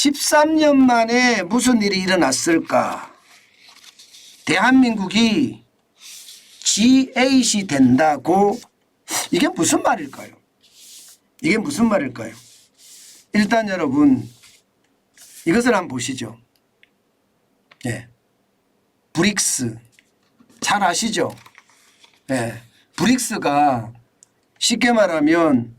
13년 만에 무슨 일이 일어났을까? 대한민국이 G8이 된다고, 이게 무슨 말일까요? 이게 무슨 말일까요? 일단 여러분 이것을 한번 보시죠. 예, 브릭스 잘 아시죠? 예, 브릭스가 쉽게 말하면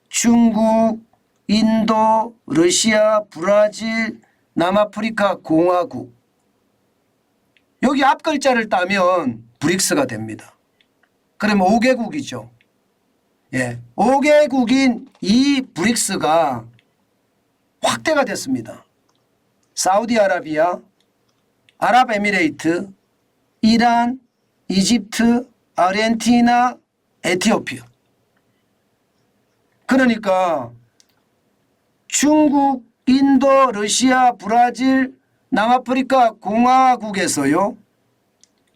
중국, 인도, 러시아, 브라질, 남아프리카 공화국, 여기 앞 글자를 따면 브릭스가 됩니다. 그러면 5개국이죠. 예, 5개국인 이 브릭스가 확대가 됐습니다. 사우디아라비아, 아랍에미레이트, 이란, 이집트, 아르헨티나, 에티오피아. 그러니까 중국, 인도, 러시아, 브라질, 남아프리카 공화국에서요,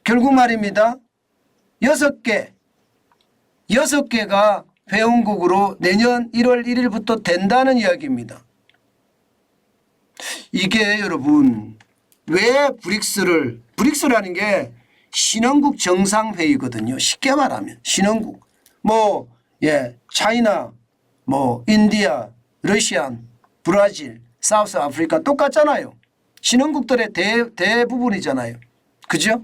결국 말입니다, 6개가 회원국으로 내년 1월 1일부터 된다는 이야기입니다. 이게 여러분 왜 브릭스라는 게 신흥국 정상회의거든요. 쉽게 말하면 신흥국, 차이나, 인디아, 러시안, 브라질, 사우스 아프리카 똑같잖아요. 신흥국들의 대부분이잖아요. 그죠?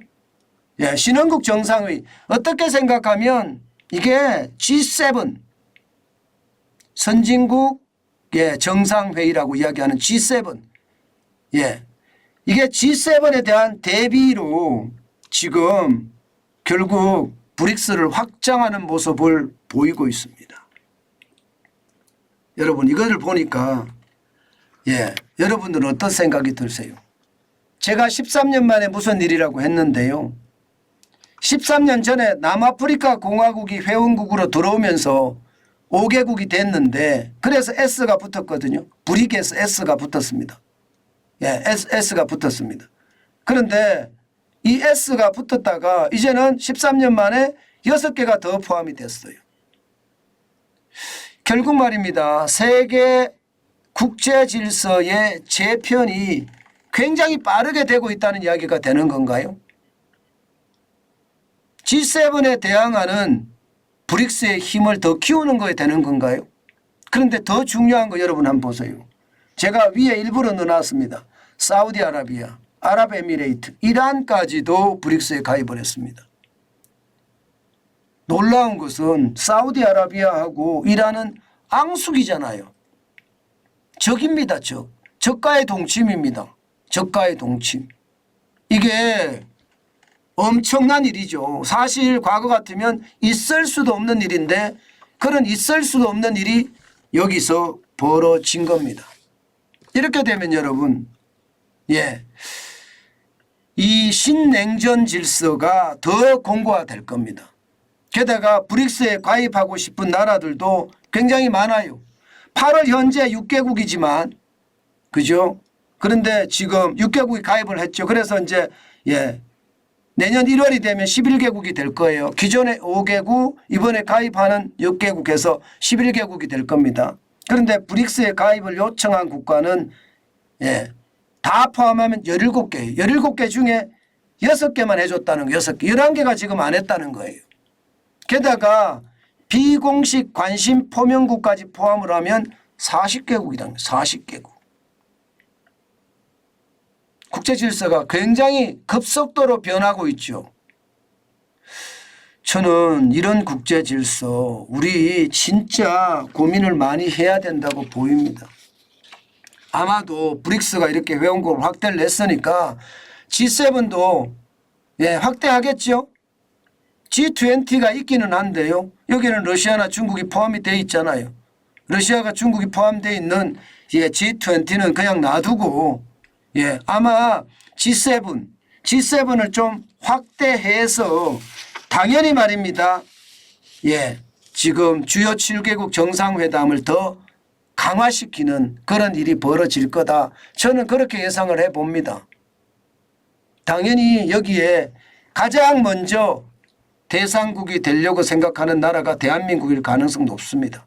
예, 신흥국 정상회의. 어떻게 생각하면 이게 G7 선진국 정상회의라고 이야기하는 G7. 예, 이게 G7에 대한 대비로 지금 결국 브릭스를 확장하는 모습을 보이고 있습니다. 여러분 이것을 보니까 여러분들은 어떤 생각이 드세요? 제가 13년 만에 무슨 일이라고 했는데요. 13년 전에 남아프리카 공화국이 회원국으로 들어오면서 5개국이 됐는데, 그래서 S가 붙었거든요. 브릭에서 S가 붙었습니다. 예, S가 붙었습니다. 그런데 이 S가 붙었다가 이제는 13년 만에 6개가 더 포함이 됐어요. 결국 말입니다, 세계 국제 질서의 재편이 굉장히 빠르게 되고 있다는 이야기가 되는 건가요? G7에 대항하는 브릭스의 힘을 더 키우는 거에 되는 건가요? 그런데 더 중요한 거 여러분 한번 보세요. 제가 위에 일부러 넣어놨습니다. 사우디아라비아, 아랍에미레이트, 이란까지도 브릭스에 가입을 했습니다. 놀라운 것은 사우디아라비아하고 이란은 앙숙이잖아요. 적입니다. 적과의 동침입니다. 적과의 동침. 이게 엄청난 일이죠. 사실 과거 같으면 있을 수도 없는 일인데, 그런 있을 수도 없는 일이 여기서 벌어진 겁니다. 이렇게 되면 여러분, 이 신냉전 질서가 더 공고화될 겁니다. 게다가 브릭스에 가입하고 싶은 나라들도 굉장히 많아요. 8월 현재 6개국이지만, 그죠? 그런데 지금 6개국이 가입을 했죠. 그래서 이제 내년 1월이 되면 11개국이 될 거예요. 기존에 5개국, 이번에 가입하는 6개국에서 11개국이 될 겁니다. 그런데 브릭스에 가입을 요청한 국가는 다 포함하면 17개. 17개 중에 6개만 해줬다는 거, 6개. 11개가 지금 안 했다는 거예요. 게다가 비공식 관심 포명국까지 포함을 하면 40개국이라는 거예요. 40개국. 국제 질서가 굉장히 급속도로 변하고 있죠. 저는 이런 국제 질서 우리 진짜 고민을 많이 해야 된다고 보입니다. 아마도 브릭스가 이렇게 회원국을 확대를 했으니까 G7도 확대하겠죠. G20가 있기는 한데요. 여기는 러시아나 중국이 포함이 되어 있잖아요. 러시아가 중국이 포함되어 있는 G20는 그냥 놔두고 아마 G7을 좀 확대해서 당연히 말입니다. 지금 주요 7개국 정상회담을 더 강화시키는 그런 일이 벌어질 거다. 저는 그렇게 예상을 해봅니다. 당연히 여기에 가장 먼저 대상국이 되려고 생각하는 나라가 대한민국일 가능성도 높습니다.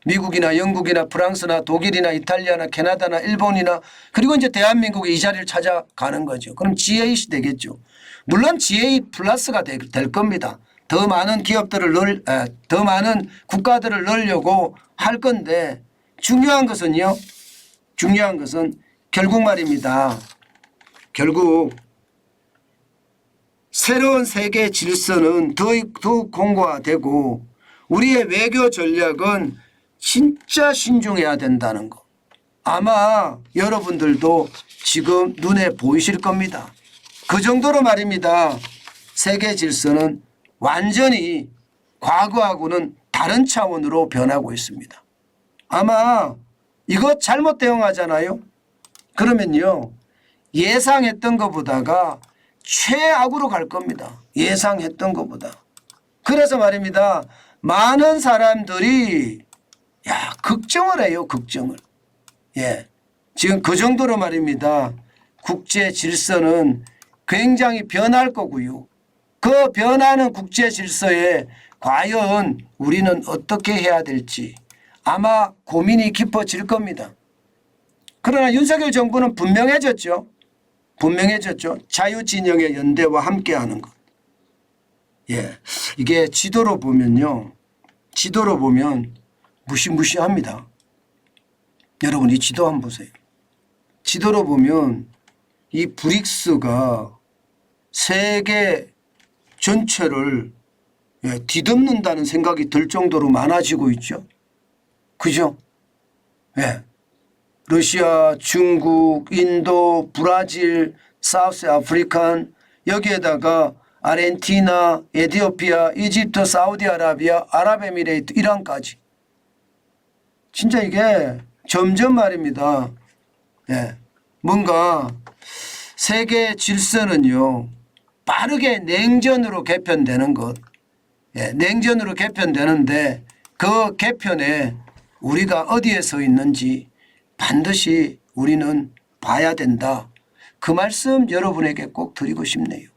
미국이나 영국이나 프랑스나 독일이나 이탈리아나 캐나다나 일본이나 그리고 이제 대한민국이 이 자리를 찾아가는 거죠. 그럼 GA 되겠죠. 물론 GA 플러스가 될 겁니다. 더 많은 기업들을 더 많은 국가들을 넣으려고 할 건데 중요한 것은요. 중요한 것은 결국 말입니다. 결국 새로운 세계 질서는 더욱 공고화되고 우리의 외교 전략은 진짜 신중해야 된다는 거. 아마 여러분들도 지금 눈에 보이실 겁니다. 그 정도로 말입니다. 세계 질서는 완전히 과거하고는 다른 차원으로 변하고 있습니다. 아마 이거 잘못 대응하잖아요. 그러면요. 예상했던 것보다가 최악으로 갈 겁니다. 예상했던 것보다. 그래서 말입니다. 많은 사람들이 걱정을 해요. 걱정을. 예, 지금 그 정도로 말입니다. 국제 질서는 굉장히 변할 거고요. 그 변하는 국제 질서에 과연 우리는 어떻게 해야 될지 아마 고민이 깊어질 겁니다. 그러나 윤석열 정부는 분명해졌죠. 분명해졌죠. 자유진영의 연대와 함께하는 것. 예, 이게 지도로 보면요. 지도로 보면 무시무시합니다. 여러분 이 지도 한번 보세요. 지도로 보면 이 브릭스가 세계 전체를 뒤덮는다는 생각이 들 정도로 많아지고 있죠. 그죠? 예. 러시아, 중국, 인도, 브라질, 사우스 아프리칸 여기에다가 아르헨티나, 에티오피아, 이집트, 사우디아라비아, 아랍에미레이트, 이란까지. 진짜 이게 점점 말입니다. 예. 뭔가 세계 질서는요. 빠르게 냉전으로 개편되는 것. 예. 냉전으로 개편되는데 그 개편에 우리가 어디에 서 있는지 반드시 우리는 봐야 된다. 그 말씀 여러분에게 꼭 드리고 싶네요.